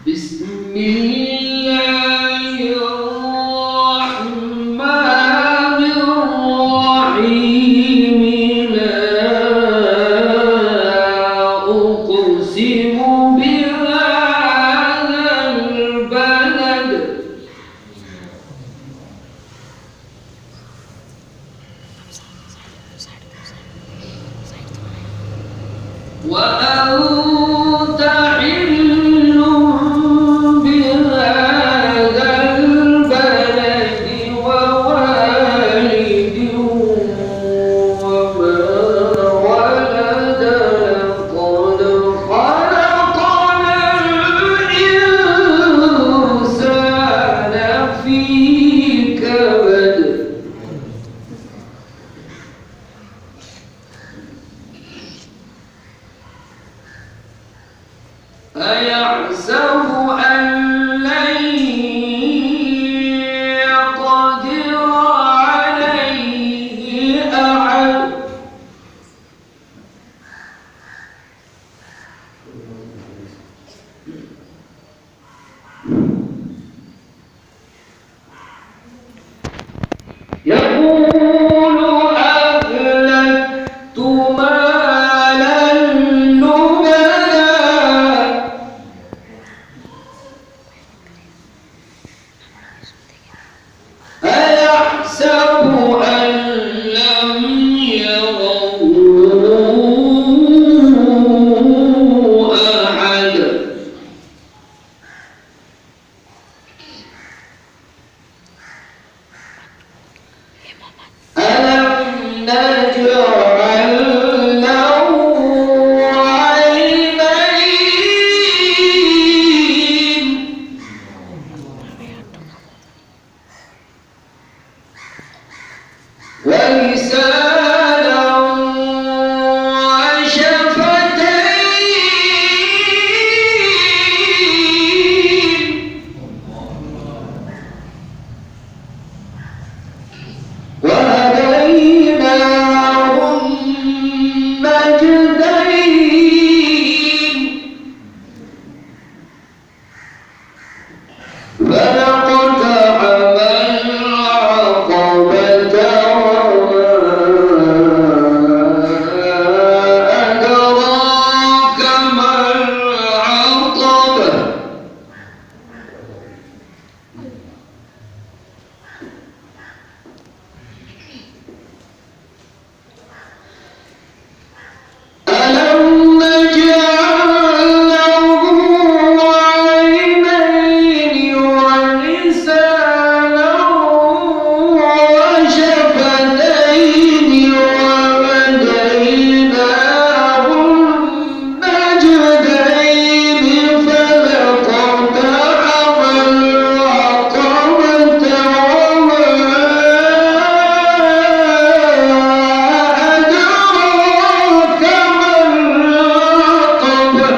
بسم الله الرحمن الرحيم لا أقسم بهذا البلد وأنت حل بهذا البلد ووالد وما ولد لقد خلقنا الإنسان في كبد أيحسب أن لن يقدر عليه أحد يقول أهلكت مالا لبدا أيحسب أن لم يره أحد ألم نجعل له عينين ولسانا وشفتين وهديناه النجدين فلاقتحم العقبة وما أدراك ما العقبة ألم نجعل له عينين ولسانا وشفتين وهديناه النجدين فلاقتحم العقبة وما أدراك ما العقبة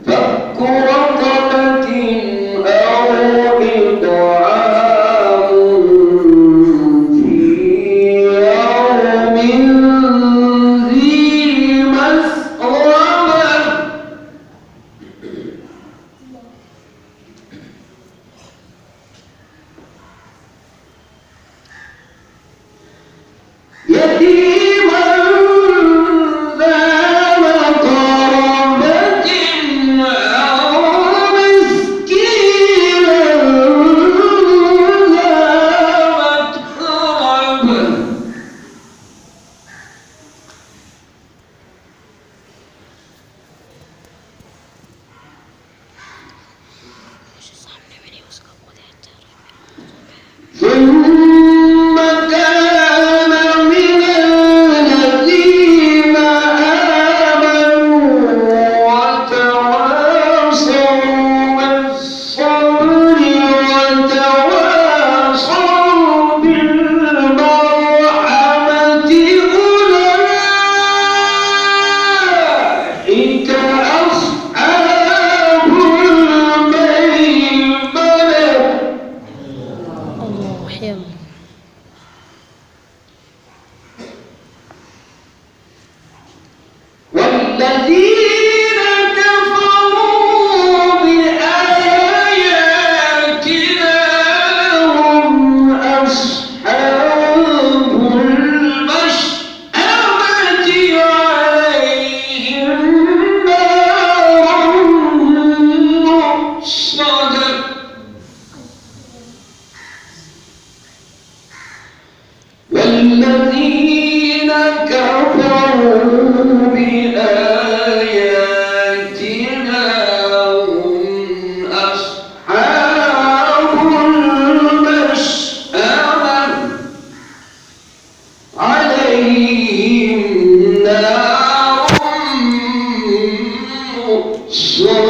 فك رقبة أو إطعام في يوم ذي مسغبة يتيما ذا مقربة أو والذين كفروا بآياتنا هم أصحاب المشأمة عليهم نار مؤصدة والذين كفروا بآياتنا هم أصحاب المشأمة عليهم نار مؤصدة